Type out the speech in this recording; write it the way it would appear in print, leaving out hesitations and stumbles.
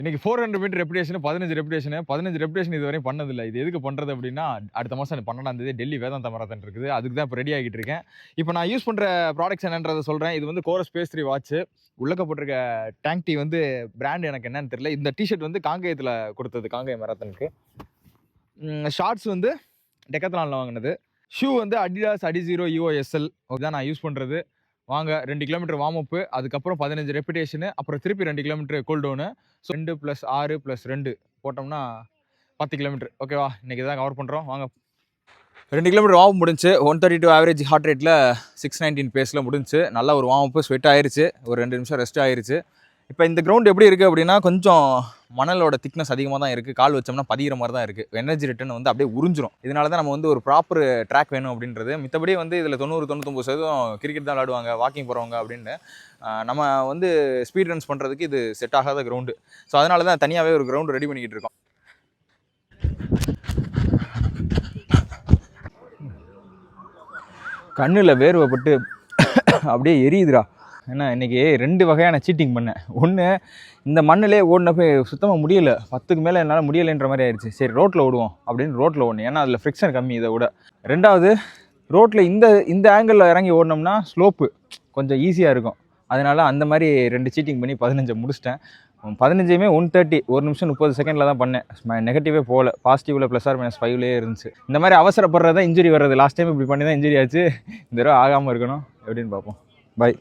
இன்னைக்கு 400 metre reputation 15 reputation இதுவரையும் பண்ணதில்லை. இது எதுக்கு பண்ணுறது அப்படின்னா, அடுத்த மாதம் 12ஆம் தேதி டெல்லி வேதாந்தா மராத்தான் இருக்குது. அதுக்கு தான் இப்போ ரெடி ஆகிட்டு இருக்கேன். இப்போ நான் யூஸ் பண்ணுற ப்ராடக்ட்ஸ் என்னன்றதை சொல்கிறேன். இது வந்து கோரஸ் ஸ்பேஸ் 3 வாட்ச். உள்ளக்க போட்டிருக்க டேங்க் டீ வந்து பிராண்ட் எனக்கு என்னன்னு தெரியல. இந்த டிஷர்ட் வந்து காங்கேயத்தில் கொடுத்தது, காங்கேயம் மராத்தானுக்கு. ஷார்ட்ஸ் வந்து டெக்காத்லானில் வாங்கினது. ஷூ வந்து அடிடாஸ் அடிஜீரோ EOSL தான் நான் யூஸ் பண்ணுறது. வாங்க 2 கிலோமீட்டர் வார்ம் அப்பு, அதுக்கப்புறம் 15 ரெப்யூட்டேஷனு, அப்புறம் திருப்பி 2 கிலோமீட்டர் கூல் டவுனு. ஸோ 2 + 6 + 2 போட்டோம்னா 10 கிலோமீட்டர். ஓகேவா? இன்றைக்கி தான் கவர் பண்ணுறோம். வாங்க. 2 கிலோமீட்டர் வார்ம் முடிஞ்சு 132 ஆவரேஜ் ஹார்ட் ரேட்டில் 619 பேஸில் முடிஞ்சு. நல்லா ஒரு வார்ம் அப்பு, ஸ்வெட் ஆயிடுச்சு. ஒரு 2 நிமிஷம் ரெஸ்ட் ஆயிடுச்சு. இப்போ இந்த கிரவுண்ட் எப்படி இருக்குது அப்படின்னா, கொஞ்சம் மணலோட திக்னஸ் அதிகமாக தான் இருக்குது. கால் வச்சோம்னா பதிகிற மாதிரி தான் இருக்குது. எனர்ஜி ரிட்டர்ன் வந்து அப்படியே உறிஞ்சிரும். இதனால தான் நம்ம வந்து ஒரு ப்ராப்பர் ட்ராக் வேணும் அப்படின்றது. மித்தபடி வந்து இதில் 90-99% கிரிக்கெட் தான் விளாடுவாங்க, வாக்கிங் போகிறவங்க அப்படின்னு. நம்ம வந்து ஸ்பீட் ரன்ஸ் பண்ணுறதுக்கு இது செட் ஆகாத கிரவுண்டு. ஸோ அதனால தான் தனியாகவே ஒரு கிரவுண்டு ரெடி பண்ணிக்கிட்டு இருக்கோம். கண்ணில் வேர்வைப்பட்டு அப்படியே எரியுதுடா. ஏன்னா இன்றைக்கி 2 வகையான சீட்டிங் பண்ணேன். ஒன்று, இந்த மண்ணிலே ஓடினப்போ சுத்தமாக முடியலை, 10க்கு மேலே என்னால் முடியலைன்ற மாதிரி ஆயிடுச்சு. சரி ரோட்டில் ஓடுவோம் அப்படின்னு ரோட்டில் ஓடணும், ஏன்னா அதில் ஃப்ரிக்ஷன் கம்மி. இதை விட 2வது, ரோட்டில் இந்த ஆங்கிளில் இறங்கி ஓடினோம்னா ஸ்லோப்பு கொஞ்சம் ஈஸியாக இருக்கும். அதனால் அந்த மாதிரி 2 சீட்டிங் பண்ணி 15 முடிச்சிட்டேன். 15மே 130, 1 நிமிஷம் 30 செகண்டில் தான் பண்ணேன். நெகட்டிவே போகல, பாசிட்டிவில் +or-5லேயே இருந்துச்சு. இந்த மாதிரி அவசரப்படுறதா இன்ஜுரி வர்றது. லாஸ்ட் டைம் இப்படி பண்ணி தான் இன்ஜுரி ஆச்சு. இந்த தடவை ஆகாமல் இருக்கணும். எப்படின்னு பார்ப்போம். பை.